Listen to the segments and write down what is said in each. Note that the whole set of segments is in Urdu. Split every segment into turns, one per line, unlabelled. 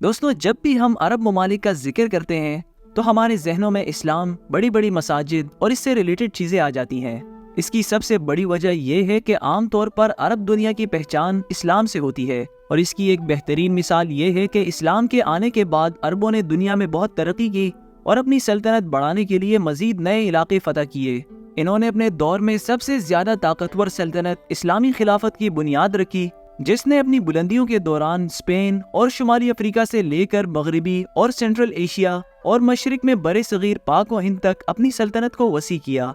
دوستوں، جب بھی ہم عرب ممالک کا ذکر کرتے ہیں تو ہمارے ذہنوں میں اسلام، بڑی بڑی مساجد اور اس سے ریلیٹڈ چیزیں آ جاتی ہیں۔ اس کی سب سے بڑی وجہ یہ ہے کہ عام طور پر عرب دنیا کی پہچان اسلام سے ہوتی ہے، اور اس کی ایک بہترین مثال یہ ہے کہ اسلام کے آنے کے بعد عربوں نے دنیا میں بہت ترقی کی اور اپنی سلطنت بڑھانے کے لیے مزید نئے علاقے فتح کیے۔ انہوں نے اپنے دور میں سب سے زیادہ طاقتور سلطنت اسلامی خلافت کی بنیاد رکھی، جس نے اپنی بلندیوں کے دوران اسپین اور شمالی افریقہ سے لے کر مغربی اور سینٹرل ایشیا اور مشرق میں برِ صغیر پاک و ہند تک اپنی سلطنت کو وسیع کیا۔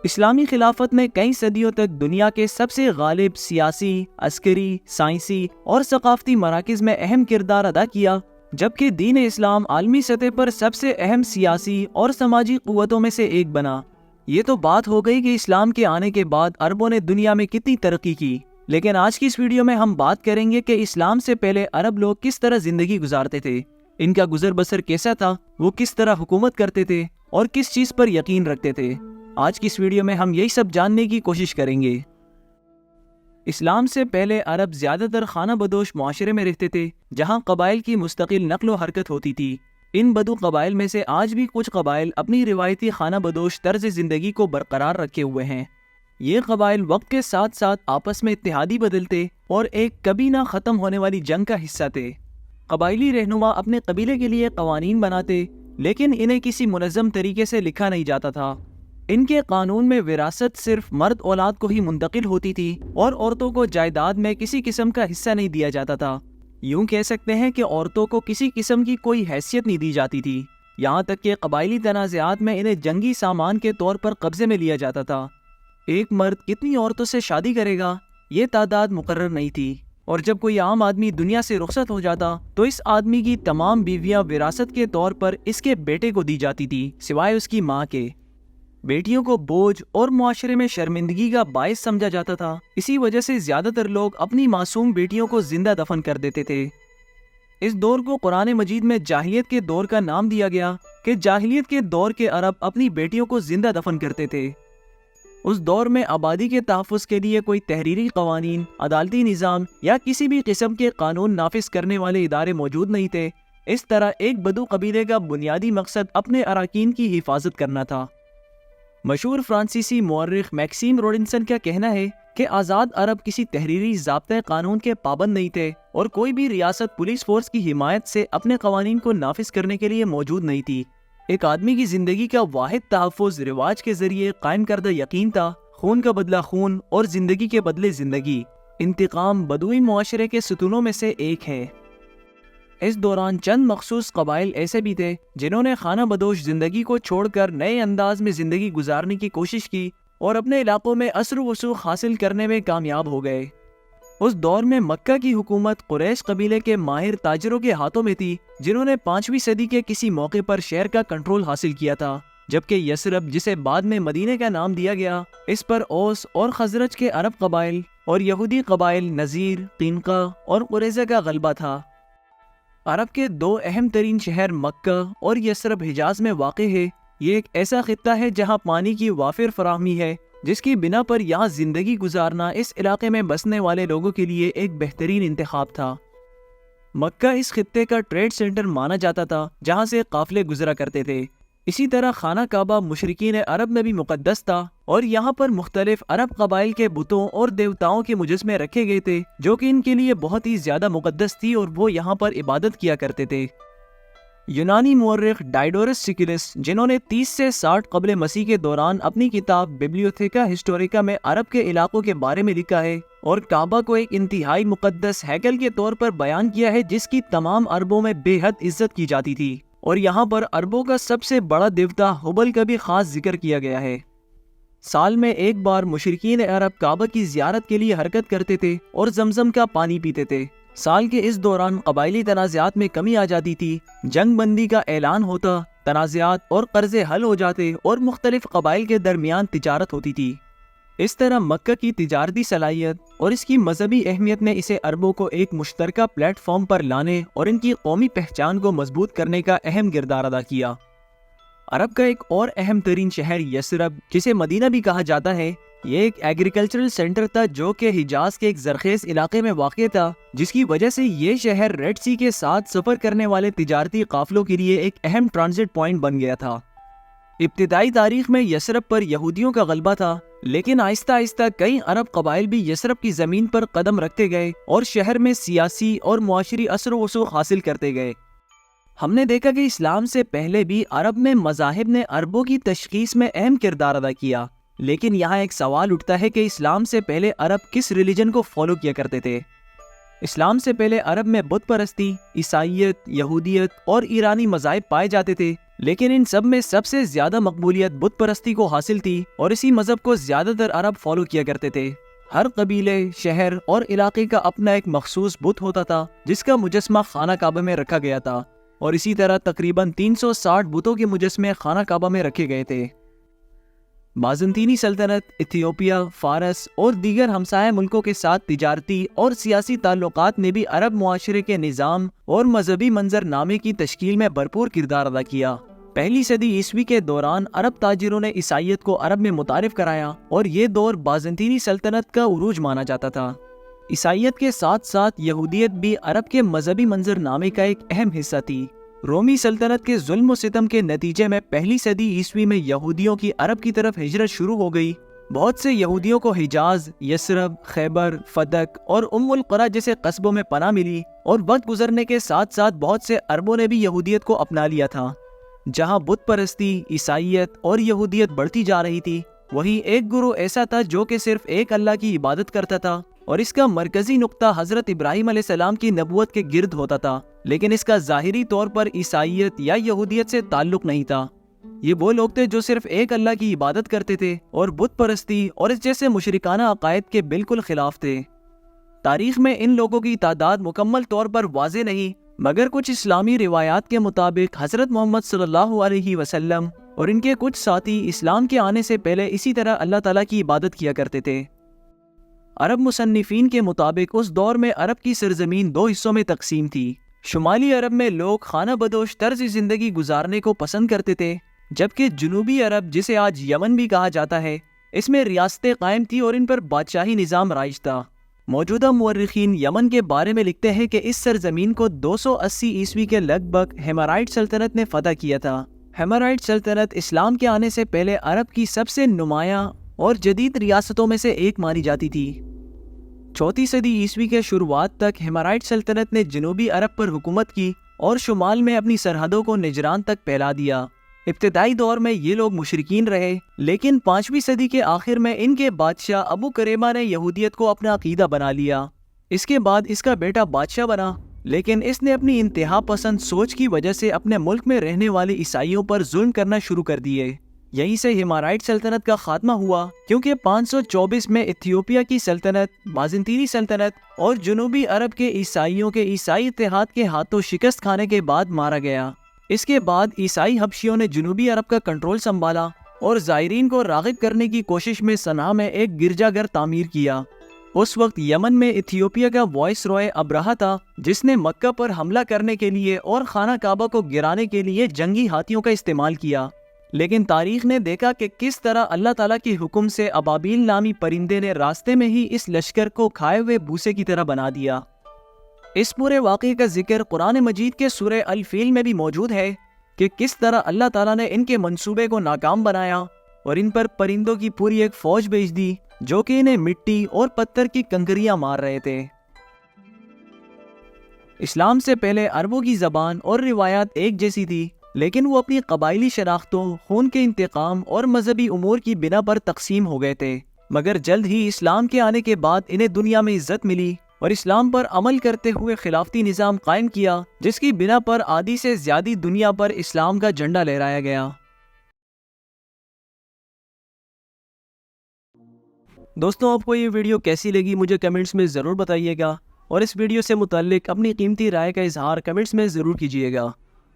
اسلامی خلافت میں کئی صدیوں تک دنیا کے سب سے غالب سیاسی، عسکری، سائنسی اور ثقافتی مراکز میں اہم کردار ادا کیا، جبکہ دین اسلام عالمی سطح پر سب سے اہم سیاسی اور سماجی قوتوں میں سے ایک بنا۔ یہ تو بات ہو گئی کہ اسلام کے آنے کے بعد عربوں نے دنیا میں کتنی ترقی کی، لیکن آج کی اس ویڈیو میں ہم بات کریں گے کہ اسلام سے پہلے عرب لوگ کس طرح زندگی گزارتے تھے، ان کا گزر بسر کیسا تھا، وہ کس طرح حکومت کرتے تھے اور کس چیز پر یقین رکھتے تھے۔ آج کی اس ویڈیو میں ہم یہی سب جاننے کی کوشش کریں گے۔ اسلام سے پہلے عرب زیادہ تر خانہ بدوش معاشرے میں رہتے تھے، جہاں قبائل کی مستقل نقل و حرکت ہوتی تھی۔ ان بدو قبائل میں سے آج بھی کچھ قبائل اپنی روایتی خانہ بدوش طرز زندگی کو برقرار رکھے ہوئے ہیں۔ یہ قبائل وقت کے ساتھ ساتھ آپس میں اتحادی بدلتے اور ایک کبھی نہ ختم ہونے والی جنگ کا حصہ تھے۔ قبائلی رہنما اپنے قبیلے کے لیے قوانین بناتے، لیکن انہیں کسی منظم طریقے سے لکھا نہیں جاتا تھا۔ ان کے قانون میں وراثت صرف مرد اولاد کو ہی منتقل ہوتی تھی اور عورتوں کو جائیداد میں کسی قسم کا حصہ نہیں دیا جاتا تھا۔ یوں کہہ سکتے ہیں کہ عورتوں کو کسی قسم کی کوئی حیثیت نہیں دی جاتی تھی، یہاں تک کہ قبائلی تنازعات میں انہیں جنگی سامان کے طور پر قبضے میں لیا جاتا تھا۔ ایک مرد کتنی عورتوں سے شادی کرے گا، یہ تعداد مقرر نہیں تھی، اور جب کوئی عام آدمی دنیا سے رخصت ہو جاتا تو اس آدمی کی تمام بیویاں وراثت کے طور پر اس کے بیٹے کو دی جاتی تھی، سوائے اس کی ماں کے۔ بیٹیوں کو بوجھ اور معاشرے میں شرمندگی کا باعث سمجھا جاتا تھا، اسی وجہ سے زیادہ تر لوگ اپنی معصوم بیٹیوں کو زندہ دفن کر دیتے تھے۔ اس دور کو قرآن مجید میں جاہلیت کے دور کا نام دیا گیا کہ جاہلیت کے دور کے عرب اپنی بیٹیوں کو زندہ دفن کرتے تھے۔ اس دور میں آبادی کے تحفظ کے لیے کوئی تحریری قوانین، عدالتی نظام یا کسی بھی قسم کے قانون نافذ کرنے والے ادارے موجود نہیں تھے۔ اس طرح ایک بدو قبیلے کا بنیادی مقصد اپنے اراکین کی حفاظت کرنا تھا۔ مشہور فرانسیسی مورخ میکسیم روڈنسن کا کہنا ہے کہ آزاد عرب کسی تحریری ضابطۂ قانون کے پابند نہیں تھے، اور کوئی بھی ریاست پولیس فورس کی حمایت سے اپنے قوانین کو نافذ کرنے کے لیے موجود نہیں تھی۔ ایک آدمی کی زندگی کا واحد تحفظ رواج کے ذریعے قائم کردہ یقین تھا، خون کا بدلہ خون اور زندگی کے بدلے زندگی۔ انتقام بدوی معاشرے کے ستونوں میں سے ایک ہے۔ اس دوران چند مخصوص قبائل ایسے بھی تھے جنہوں نے خانہ بدوش زندگی کو چھوڑ کر نئے انداز میں زندگی گزارنے کی کوشش کی اور اپنے علاقوں میں اثر و رسوخ حاصل کرنے میں کامیاب ہو گئے۔ اس دور میں مکہ کی حکومت قریش قبیلے کے ماہر تاجروں کے ہاتھوں میں تھی، جنہوں نے 5ویں صدی کے کسی موقع پر شہر کا کنٹرول حاصل کیا تھا، جبکہ یثرب، جسے بعد میں مدینے کا نام دیا گیا، اس پر اوس اور خزرج کے عرب قبائل اور یہودی قبائل نذیر، قینقاع اور قریظہ کا غلبہ تھا۔ عرب کے 2 اہم ترین شہر مکہ اور یثرب حجاز میں واقع ہے۔ یہ ایک ایسا خطہ ہے جہاں پانی کی وافر فراہمی ہے، جس کی بنا پر یہاں زندگی گزارنا اس علاقے میں بسنے والے لوگوں کے لیے ایک بہترین انتخاب تھا۔ مکہ اس خطے کا ٹریڈ سینٹر مانا جاتا تھا، جہاں سے قافلے گزرا کرتے تھے۔ اسی طرح خانہ کعبہ مشرکین عرب میں بھی مقدس تھا، اور یہاں پر مختلف عرب قبائل کے بتوں اور دیوتاؤں کے مجسمے رکھے گئے تھے، جو کہ ان کے لیے بہت ہی زیادہ مقدس تھی اور وہ یہاں پر عبادت کیا کرتے تھے۔ یونانی مورخ ڈائیڈورس سکلس، جنہوں نے 30 سے 60 قبل مسیح کے دوران اپنی کتاب ببلیوتھیکا ہسٹوریکا میں عرب کے علاقوں کے بارے میں لکھا ہے اور کعبہ کو ایک انتہائی مقدس ہیکل کے طور پر بیان کیا ہے، جس کی تمام عربوں میں بے حد عزت کی جاتی تھی، اور یہاں پر عربوں کا سب سے بڑا دیوتا ہبل کا بھی خاص ذکر کیا گیا ہے۔ سال میں ایک بار مشرکین عرب کعبہ کی زیارت کے لیے حرکت کرتے تھے اور زمزم کا پانی پیتے تھے۔ سال کے اس دوران قبائلی تنازعات میں کمی آ جاتی تھی، جنگ بندی کا اعلان ہوتا، تنازعات اور قرضے حل ہو جاتے اور مختلف قبائل کے درمیان تجارت ہوتی تھی۔ اس طرح مکہ کی تجارتی صلاحیت اور اس کی مذہبی اہمیت نے اسے عربوں کو ایک مشترکہ پلیٹ فارم پر لانے اور ان کی قومی پہچان کو مضبوط کرنے کا اہم کردار ادا کیا۔ عرب کا ایک اور اہم ترین شہر یثرب، جسے مدینہ بھی کہا جاتا ہے، یہ ایک ایگریکلچرل سینٹر تھا جو کہ حجاز کے ایک زرخیز علاقے میں واقع تھا، جس کی وجہ سے یہ شہر ریڈ سی کے ساتھ سفر کرنے والے تجارتی قافلوں کے لیے ایک اہم ٹرانزٹ پوائنٹ بن گیا تھا۔ ابتدائی تاریخ میں یثرب پر یہودیوں کا غلبہ تھا، لیکن آہستہ آہستہ کئی عرب قبائل بھی یثرب کی زمین پر قدم رکھتے گئے اور شہر میں سیاسی اور معاشری اثر و رسوخ حاصل کرتے گئے۔ ہم نے دیکھا کہ اسلام سے پہلے بھی عرب میں مذاہب نے عربوں کی تشخیص میں اہم کردار ادا کیا، لیکن یہاں ایک سوال اٹھتا ہے کہ اسلام سے پہلے عرب کس ریلیجن کو فالو کیا کرتے تھے؟ اسلام سے پہلے عرب میں بت پرستی، عیسائیت، یہودیت اور ایرانی مذاہب پائے جاتے تھے، لیکن ان سب میں سب سے زیادہ مقبولیت بت پرستی کو حاصل تھی اور اسی مذہب کو زیادہ تر عرب فالو کیا کرتے تھے۔ ہر قبیلے، شہر اور علاقے کا اپنا ایک مخصوص بت ہوتا تھا جس کا مجسمہ خانہ کعبہ میں رکھا گیا تھا، اور اسی طرح تقریباً 360 بتوں کے مجسمے خانہ کعبہ میں رکھے گئے تھے۔ بازنطینی سلطنت، ایتھیوپیا، فارس اور دیگر ہمسایہ ملکوں کے ساتھ تجارتی اور سیاسی تعلقات نے بھی عرب معاشرے کے نظام اور مذہبی منظر نامے کی تشکیل میں بھرپور کردار ادا کیا۔ پہلی صدی عیسوی کے دوران عرب تاجروں نے عیسائیت کو عرب میں متعارف کرایا اور یہ دور بازنطینی سلطنت کا عروج مانا جاتا تھا۔ عیسائیت کے ساتھ ساتھ یہودیت بھی عرب کے مذہبی منظر نامے کا ایک اہم حصہ تھی۔ رومی سلطنت کے ظلم و ستم کے نتیجے میں پہلی صدی عیسوی میں یہودیوں کی عرب کی طرف ہجرت شروع ہو گئی۔ بہت سے یہودیوں کو حجاز، یثرب، خیبر، فدق اور القریٰ جیسے قصبوں میں پناہ ملی، اور وقت گزرنے کے ساتھ ساتھ بہت سے عربوں نے بھی یہودیت کو اپنا لیا تھا۔ جہاں بت پرستی، عیسائیت اور یہودیت بڑھتی جا رہی تھی، وہیں ایک گروہ ایسا تھا جو کہ صرف ایک اللہ کی عبادت کرتا تھا، اور اس کا مرکزی نقطہ حضرت ابراہیم علیہ السلام کی نبوت کے گرد ہوتا تھا، لیکن اس کا ظاہری طور پر عیسائیت یا یہودیت سے تعلق نہیں تھا۔ یہ وہ لوگ تھے جو صرف ایک اللہ کی عبادت کرتے تھے اور بت پرستی اور اس جیسے مشرکانہ عقائد کے بالکل خلاف تھے۔ تاریخ میں ان لوگوں کی تعداد مکمل طور پر واضح نہیں، مگر کچھ اسلامی روایات کے مطابق حضرت محمد صلی اللہ علیہ وسلم اور ان کے کچھ ساتھی اسلام کے آنے سے پہلے اسی طرح اللہ تعالیٰ کی عبادت کیا کرتے تھے۔ عرب مصنفین کے مطابق اس دور میں عرب کی سرزمین دو حصوں میں تقسیم تھی۔ شمالی عرب میں لوگ خانہ بدوش طرز زندگی گزارنے کو پسند کرتے تھے، جبکہ جنوبی عرب، جسے آج یمن بھی کہا جاتا ہے، اس میں ریاستیں قائم تھی اور ان پر بادشاہی نظام رائج تھا۔ موجودہ مورخین یمن کے بارے میں لکھتے ہیں کہ اس سرزمین کو 280 عیسوی کے لگ بھگ ہیمرائٹ سلطنت نے فتح کیا تھا۔ ہیمرائٹ سلطنت اسلام کے آنے سے پہلے عرب کی سب سے نمایاں اور جدید ریاستوں میں سے ایک مانی جاتی تھی۔ چوتھی صدی عیسوی کے شروعات تک ہیمرائٹ سلطنت نے جنوبی عرب پر حکومت کی اور شمال میں اپنی سرحدوں کو نجران تک پھیلا دیا۔ ابتدائی دور میں یہ لوگ مشرکین رہے، لیکن 5ویں صدی کے آخر میں ان کے بادشاہ ابو کریمہ نے یہودیت کو اپنا عقیدہ بنا لیا۔ اس کے بعد اس کا بیٹا بادشاہ بنا، لیکن اس نے اپنی انتہا پسند سوچ کی وجہ سے اپنے ملک میں رہنے والے عیسائیوں پر ظلم کرنا شروع کر دیے۔ یہیں سے ہیمرائٹ سلطنت کا خاتمہ ہوا، کیونکہ 524 میں ایتھیوپیا کی سلطنت، بازنطینی سلطنت اور جنوبی عرب کے عیسائیوں کے عیسائی اتحاد کے ہاتھوں شکست کھانے کے بعد مارا گیا۔ اس کے بعد عیسائی حبشیوں نے جنوبی عرب کا کنٹرول سنبھالا اور زائرین کو راغب کرنے کی کوشش میں صنعا میں ایک گرجا گھر تعمیر کیا۔ اس وقت یمن میں ایتھیوپیا کا وائس رائے ابرہہ تھا، جس نے مکہ پر حملہ کرنے کے لیے اور خانہ کعبہ کو گرانے کے لیے جنگی ہاتھیوں کا استعمال کیا، لیکن تاریخ نے دیکھا کہ کس طرح اللہ تعالیٰ کے حکم سے ابابیل نامی پرندے نے راستے میں ہی اس لشکر کو کھائے ہوئے بھوسے کی طرح بنا دیا۔ اس پورے واقعے کا ذکر قرآن مجید کے سورہ الفیل میں بھی موجود ہے کہ کس طرح اللہ تعالیٰ نے ان کے منصوبے کو ناکام بنایا اور ان پر پرندوں کی پوری ایک فوج بھیج دی جو کہ انہیں مٹی اور پتھر کی کنکریاں مار رہے تھے۔ اسلام سے پہلے عربوں کی زبان اور روایات ایک جیسی تھی، لیکن وہ اپنی قبائلی شناختوں، خون کے انتقام اور مذہبی امور کی بنا پر تقسیم ہو گئے تھے، مگر جلد ہی اسلام کے آنے کے بعد انہیں دنیا میں عزت ملی اور اسلام پر عمل کرتے ہوئے خلافتی نظام قائم کیا، جس کی بنا پر آدھی سے زیادہ دنیا پر اسلام کا جھنڈا لہرایا گیا۔ دوستوں، آپ کو یہ ویڈیو کیسی لگی مجھے کمنٹس میں ضرور بتائیے گا، اور اس ویڈیو سے متعلق اپنی قیمتی رائے کا اظہار کمنٹس میں ضرور کیجیے گا۔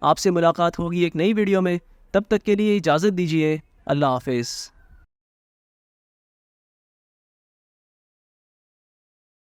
آپ سے ملاقات ہوگی ایک نئی ویڈیو میں، تب تک کے لیے اجازت دیجیے۔ اللہ حافظ۔